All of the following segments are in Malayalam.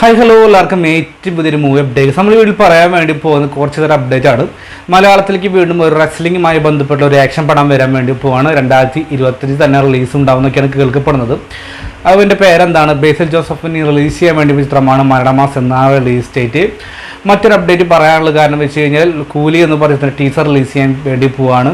ഹായ് ഹലോ എല്ലാവർക്കും ഏറ്റവും പുതിയൊരു മൂവി അപ്ഡേറ്റ്. നമ്മൾ വീട്ടിൽ പറയാൻ വേണ്ടി പോകുന്ന കുറച്ച് തരം അപ്ഡേറ്റ് ആണ്. മലയാളത്തിലേക്ക് വീണ്ടും ഒരു റെസ്ലിംഗുമായി ബന്ധപ്പെട്ട ഒരു ആക്ഷൻ പടം വരാൻ വേണ്ടി പോവാണ്. 2025 തന്നെ റിലീസ് ഉണ്ടാവുന്നൊക്കെയാണ് കേൾക്കപ്പെടുന്നത്. അതിൻ്റെ പേരെന്താണ്? ബേസിൽ ജോസഫിന് റിലീസ് ചെയ്യാൻ വേണ്ടി ചിത്രമാണ് മരണമാസ് എന്ന റിലീസ് ഡേറ്റ്. മറ്റൊരു അപ്ഡേറ്റ് പറയാനുള്ള കാരണം വെച്ച് കഴിഞ്ഞാൽ കൂലി എന്ന് പറയുന്ന ടീസർ റിലീസ് ചെയ്യാൻ വേണ്ടി പോവാണ്.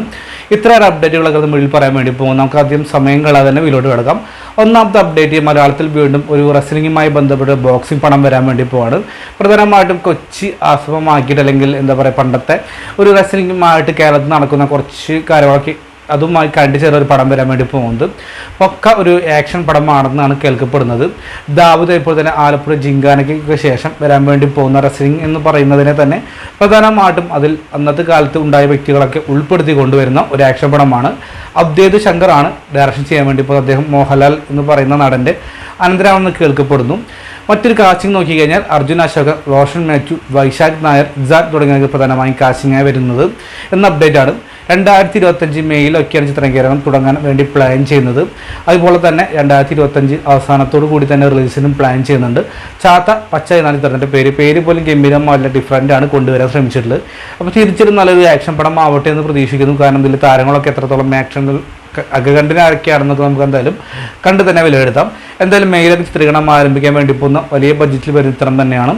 ഇത്രയേറെ അപ്ഡേറ്റുകളൊക്കെ നമ്മൾ പറയാൻ വേണ്ടി പോകും. നമുക്ക് ആദ്യം സമയം കളയാതെ തന്നെ വീട്ടിലോട്ട് കിടക്കാം. ഒന്നാമത്തെ അപ്ഡേറ്റ്, മലയാളത്തിൽ വീണ്ടും ഒരു റെസ്ലിംഗുമായി ബന്ധപ്പെട്ട് ബോക്സിംഗ് പടം വരാൻ വേണ്ടി പോവാണ്. പ്രധാനമായിട്ടും കൊച്ചി ആസ്പദമാക്കിയിട്ട്, അല്ലെങ്കിൽ എന്താ പറയുക, പണ്ടത്തെ ഒരു റെസ്ലിംഗുമായിട്ട് കേരളത്തിൽ നടക്കുന്ന കുറച്ച് കാര്യങ്ങളൊക്കെ അതുമായി കണ്ടു ചേർന്ന ഒരു പടം വരാൻ വേണ്ടി പോകുന്നത്. പക്ക ഒരു ആക്ഷൻ പടമാണെന്നാണ് കേൾക്കപ്പെടുന്നത്. ദാവൂദ് ഇപ്പോൾ തന്നെ ആലപ്പുഴ ജിങ്കാനയ്ക്ക് ശേഷം വരാൻ വേണ്ടി പോകുന്ന റെസ്ലിംഗ് എന്ന് പറയുന്നതിനെ തന്നെ പ്രധാനമായിട്ടും അതിൽ അന്നത്തെ കാലത്ത് ഉണ്ടായ വ്യക്തികളൊക്കെ ഉൾപ്പെടുത്തി കൊണ്ടുവരുന്ന ഒരു ആക്ഷൻ പടമാണ്. അബ്ദേദ് ശങ്കറാണ് ഡയറക്ഷൻ ചെയ്യാൻ വേണ്ടി ഇപ്പോൾ അദ്ദേഹം മോഹൻലാൽ എന്ന് പറയുന്ന നടൻ്റെ അനന്തരമാണെന്ന് കേൾക്കപ്പെടുന്നു. മറ്റൊരു കാസ്റ്റിംഗ് നോക്കിക്കഴിഞ്ഞാൽ അർജുൻ അശോകൻ, റോഷൻ മാത്യു, വൈശാഖ് നായർ, ഇസാദ് തുടങ്ങിയവർ പ്രധാനമായും കാസ്റ്റിംഗായി വരുന്നത് എന്ന അപ്ഡേറ്റ് ആണ്. 2025 മെയ്യിലൊക്കെയാണ് ചിത്രീകരണം തുടങ്ങാൻ വേണ്ടി പ്ലാൻ ചെയ്യുന്നത്. അതുപോലെ തന്നെ 2025 അവസാനത്തോടു കൂടി തന്നെ റിലീസിനും പ്ലാൻ ചെയ്യുന്നുണ്ട്. ചാത്ത പച്ച എന്നാണ് ചിത്രത്തിൻ്റെ പേര് പോലും ഗംഭീരമായിട്ടുള്ള ഡിഫറൻ്റ് ആണ് കൊണ്ടുവരാൻ ശ്രമിച്ചിട്ടുള്ളത്. അപ്പോൾ തീർച്ചയായിട്ടും നല്ലൊരു ആക്ഷൻ പടം ആവട്ടെ എന്ന് പ്രതീക്ഷിക്കുന്നു. കാരണം ഇതിൽ താരങ്ങളൊക്കെ എത്രത്തോളം ആക്ഷനിൽ അകകണ്ടിന് ആരൊക്കെയാണെന്നൊക്കെ നമുക്ക് എന്തായാലും കണ്ട് തന്നെ വിലയിരുത്താം. എന്തായാലും മെയിലൊക്കെ ചിത്രീകരണം ആരംഭിക്കാൻ വേണ്ടി പോകുന്ന വലിയ ബഡ്ജറ്റിൽ വരുന്ന ചിത്രം തന്നെയാണ്.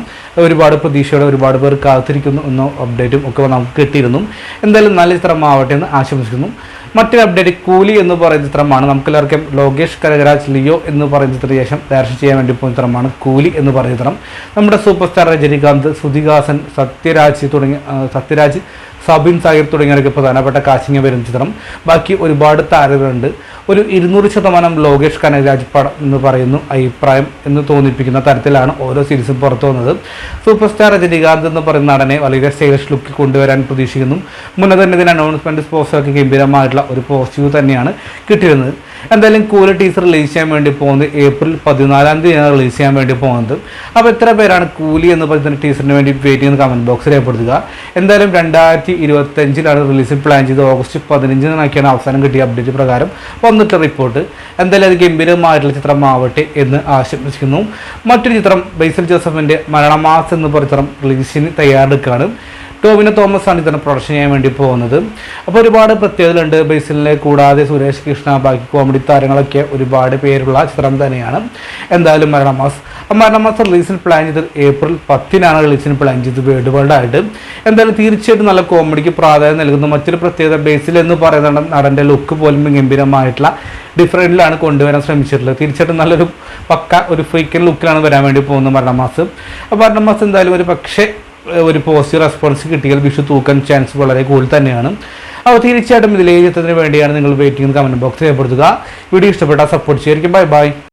ഒരുപാട് പ്രതീക്ഷയോടെ ഒരുപാട് പേർ കാത്തിരിക്കുന്നു എന്ന അപ്ഡേറ്റും ഒക്കെ നമുക്ക് കിട്ടിയിരുന്നു. എന്തായാലും നല്ല ചിത്രമാവട്ടെ എന്ന് ആശംസിക്കുന്നു. മറ്റൊരു അപ്ഡേറ്റ്, കൂലി എന്ന് പറയുന്ന ചിത്രമാണ്. നമുക്കെല്ലാവർക്കും ലോകേഷ് കനകരാജ്, ലിയോ എന്ന് പറയുന്ന ചിത്രത്തിന് ശേഷം ഡയറക്ഷൻ ചെയ്യാൻ വേണ്ടി പോകുന്ന ചിത്രമാണ് കൂലി എന്ന് പറയുന്ന ചിത്രം. നമ്മുടെ സൂപ്പർ സ്റ്റാർ രജനികാന്ത്, ശ്രുതിഹാസൻ, സത്യരാജ്, സബിൻ സാഹിർ തുടങ്ങിയവരൊക്കെ പ്രധാനപ്പെട്ട കാസ്റ്റിംഗ് വരുന്ന ചിത്രം. ബാക്കി ഒരുപാട് താരങ്ങളുണ്ട്. ഒരു 200% ലോകേഷ് കനകരാജ് പടം എന്ന് പറയുന്നു അഭിപ്രായം എന്ന് തോന്നിപ്പിക്കുന്ന തരത്തിലാണ് ഓരോ സീരീസും പുറത്തു വന്നത്. സൂപ്പർ സ്റ്റാർ രജനികാന്ത് എന്ന് പറയുന്ന നടനെ വളരെ സ്റ്റൈലിഷ് ലുക്കിൽ കൊണ്ടുവരാൻ പ്രതീക്ഷിക്കുന്നു. മുന്നേ തന്നെ ഇതിന് അനൗൺസ്മെൻറ്റ് പോസ്റ്ററൊക്കെ ഗംഭീരമായിട്ടുള്ള ഒരു പോസിറ്റീവ് തന്നെയാണ് കിട്ടിയിരുന്നത്. എന്തായാലും കൂലി ടീസർ റിലീസ് ചെയ്യാൻ വേണ്ടി പോകുന്നത് ഏപ്രിൽ 14 റിലീസ് ചെയ്യാൻ വേണ്ടി പോകുന്നത്. അപ്പോൾ എത്ര പേരാണ് കൂലി എന്ന് പറയുന്ന ടീസറിന് വേണ്ടി വെയിറ്റ് ചെയ്യുന്ന കമൻറ്റ് ബോക്സിൽ രേഖപ്പെടുത്തുക. എന്തായാലും 2025 റിലീസ് പ്ലാൻ ചെയ്ത് ഓഗസ്റ്റ് 15 അവസാനം കിട്ടിയ അപ്ഡേറ്റ് പ്രകാരം വന്നിട്ട് റിപ്പോർട്ട്. എന്തായാലും അത് ഗംഭീരമായിട്ടുള്ള ചിത്രമാവട്ടെ എന്ന് ആശംസിക്കുന്നു. മറ്റൊരു ചിത്രം, ബേസിൽ ജോസഫിൻ്റെ മരണമാസ് എന്ന് പറയുന്ന ചിത്രം റിലീസിന് തയ്യാറെടുക്കുകയാണ്. ടോവിനോ തോമസ് ആണ് ഇതിനെ പ്രൊഡക്ഷൻ ചെയ്യാൻ വേണ്ടി പോകുന്നത്. അപ്പോൾ ഒരുപാട് പ്രത്യേകതകളുണ്ട് ബേസിലിനെ കൂടാതെ. സുരേഷ് കൃഷ്ണ, ബാക്കി കോമഡി താരങ്ങളൊക്കെ ഒരുപാട് പേരുള്ള ചിത്രം തന്നെയാണ്. എന്തായാലും മരണമാസ് റിലീസിന് പ്ലാൻ ചെയ്തത് ഏപ്രിൽ 10 റിലീസിന് പ്ലാൻ ചെയ്തത് വേൾഡ് ആയിട്ട്. എന്തായാലും തീർച്ചയായിട്ടും നല്ല കോമഡിക്ക് പ്രാധാന്യം നൽകുന്നു. മറ്റൊരു പ്രത്യേകത, ബേസിൽ എന്ന് പറയുന്ന നടൻ്റെ ലുക്ക് പോലും ഗംഭീരമായിട്ടുള്ള ഡിഫറൻറ്റിലാണ് കൊണ്ടുവരാൻ ശ്രമിച്ചിട്ടുള്ളത്. തീർച്ചയായിട്ടും നല്ലൊരു പക്ക ഒരു ഫ്രീക്കൻ ലുക്കിലാണ് വരാൻ വേണ്ടി പോകുന്നത് മരണമാസ്. അപ്പോൾ മരണമാസ് എന്തായാലും ഒരു പോസിറ്റീവ് റെസ്പോൺസ് കിട്ടിയാൽ വിഷു തൂക്കാൻ ചാൻസ് വളരെ കൂടുതൽ തന്നെയാണ്. അപ്പോൾ തീർച്ചയായിട്ടും ഇതിലെ ചിത്രത്തിന് വേണ്ടിയാണ് നിങ്ങൾ വെയിറ്റ് ചെയ്യുന്നത്. കമൻറ്റ് ബോക്സ് രേഖപ്പെടുത്തുക. വീഡിയോ ഇഷ്ടപ്പെട്ടാൽ സപ്പോർട്ട് ചെയ്യായിരിക്കും. ബൈ.